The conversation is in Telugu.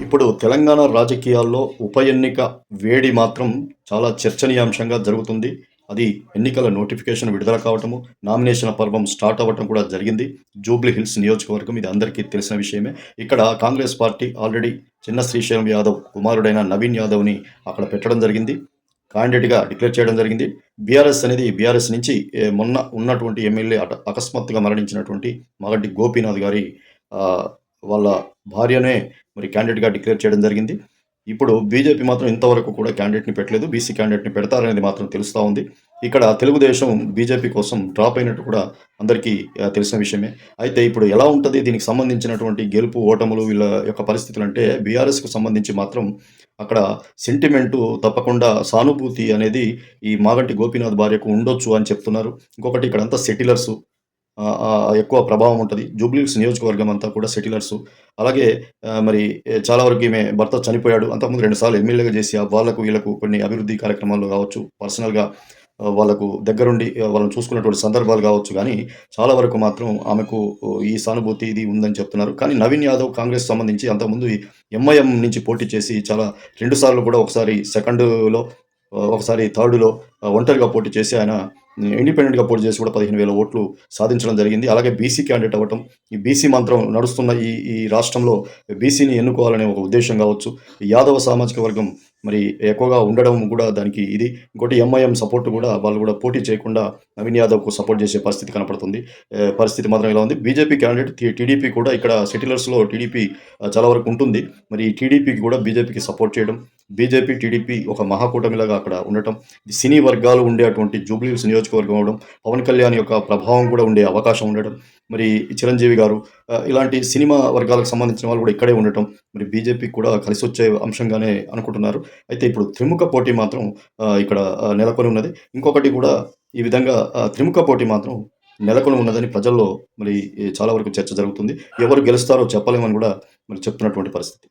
ఇప్పుడు తెలంగాణ రాజకీయాల్లో ఉప ఎన్నిక వేడి మాత్రం చాలా చర్చనీయాంశంగా జరుగుతుంది. అది ఎన్నికల నోటిఫికేషన్ విడుదల కావటము, నామినేషన్ల పర్వం స్టార్ట్ అవ్వటం కూడా జరిగింది. జూబ్లీ హిల్స్ నియోజకవర్గం ఇది అందరికీ తెలిసిన విషయమే. ఇక్కడ కాంగ్రెస్ పార్టీ ఆల్రెడీ చిన్న శ్రీశైలం యాదవ్ కుమారుడైన నవీన్ యాదవ్‌ని అక్కడ పెట్టడం జరిగింది. క్యాండిడేట్‌గా డిక్లేర్ చేయడం జరిగింది. బీఆర్ఎస్ నుంచి మొన్న ఉన్నటువంటి ఎమ్మెల్యే అకస్మాత్తుగా మరణించినటువంటి మాగంటి గోపీనాథ్ గారి ఆహ్, వాళ్ళ భార్యనే మరి క్యాండిడేట్‌గా డిక్లేర్ చేయడం జరిగింది. ఇప్పుడు బీజేపీ మాత్రం ఇంతవరకు కూడా క్యాండిడేట్‌ని పెట్టలేదు. బీసీ క్యాండిడేట్‌ని పెడతారనేది మాత్రం తెలుస్తా ఉంది. ఇక్కడ తెలుగుదేశం బీజేపీ కోసం డ్రాప్ అయినట్టు కూడా అందరికీ తెలిసిన విషయమే. అయితే ఇప్పుడు ఎలా ఉంటది దీనికి సంబంధించినటువంటి గెలుపు, ఓటములు వీళ్ళ యొక్క పరిస్థితులంటే బీఆర్ఎస్‌కు సంబంధించి మాత్రం అక్కడ సెంటిమెంటు తప్పకుండా సానుభూతి అనేది ఈ మాగంటి గోపీనాథ్ భార్యకు ఉండొచ్చు అని చెప్తున్నారు. ఇంకొకటి ఇక్కడంతా సెటిలర్సు. ఎక్కువ ప్రభావం ఉంటది. జూబ్లీ హిల్స్ నియోజకవర్గం అంతా కూడా సెటిలర్సు. అలాగే మరి చాలా వరకు ఈమె భర్త చనిపోయాడు. అంతకుముందు 2 సార్లు ఎమ్మెల్యేగా చేసి వాళ్ళకు వీళ్ళకు కొన్ని అభివృద్ధి కార్యక్రమాల్లో కావచ్చు, పర్సనల్‌గా వాళ్ళకు దగ్గరుండి వాళ్ళని చూసుకున్నటువంటి సందర్భాలు కావచ్చు గానీ, చాలా వరకు మాత్రం ఆమెకు ఈ సానుభూతి ఇది ఉందని చెప్తున్నారు. కానీ నవీన్ యాదవ్ కాంగ్రెస్ సంబంధించి అంతకుముందు ఈ ఎంఐఎం నుంచి పోటీ చేసి చాలా 2 సార్లు కూడా ఒకసారి సెకండ్‌లో ఒకసారి థర్డ్‌లో ఒంటరిగా పోటీ చేసి ఆయన ఇండిపెండెంట్‌గా పోటీ చేసి కూడా 15,000 ఓట్లు సాధించడం జరిగింది. అలాగే బీసీ క్యాండిడేట్ అవ్వటం, ఈ బీసీ మంత్రం నడుస్తున్న ఈ ఈ రాష్ట్రంలో బీసీని ఎన్నుకోవాలనే ఒక ఉద్దేశ్యం కావచ్చు. యాదవ సామాజిక వర్గం మరి ఎక్కువగా ఉండడం కూడా దానికి ఇది. ఇంకోటి ఎంఐఎం సపోర్ట్ కూడా వాళ్ళు కూడా పోటీ చేయకుండా నవీన్ యాదవ్‌కు సపోర్ట్ చేసే పరిస్థితి కనపడుతుంది. పరిస్థితి మాత్రం ఇలా ఉంది. బీజేపీ క్యాండిడేట్ టీడీపీ కూడా ఇక్కడ సెటిలర్స్‌లో టీడీపీ చాలా వరకు ఉంటుంది. మరి టీడీపీకి కూడా బీజేపీకి సపోర్ట్ చేయడం, బీజేపీ, టీడీపీ ఒక మహాకూటమిలాగా అక్కడ ఉండటం, సినీ వర్గాలు ఉండేటువంటి జూబ్లీ హిల్స్ నియోజకవర్గం అవ్వడం, పవన్ కళ్యాణ్ యొక్క ప్రభావం కూడా ఉండే అవకాశం ఉండడం, మరి చిరంజీవి గారు ఇలాంటి సినిమా వర్గాలకు సంబంధించిన వాళ్ళు కూడా ఇక్కడే ఉండటం, మరి బీజేపీకి కూడా కలిసొచ్చే అంశంగానే అనుకుంటున్నారు. అయితే ఇప్పుడు త్రిముఖ పోటీ మాత్రం ఇక్కడ నెలకొని ఉన్నది. ఇంకొకటి కూడా ఈ విధంగా త్రిముఖ పోటీ మాత్రం నెలకొని ఉన్నదని ప్రజల్లో మరి చాలా వరకు చర్చ జరుగుతుంది. ఎవరు గెలుస్తారో చెప్పలేమని కూడా మరి చెప్తున్నటువంటి పరిస్థితి.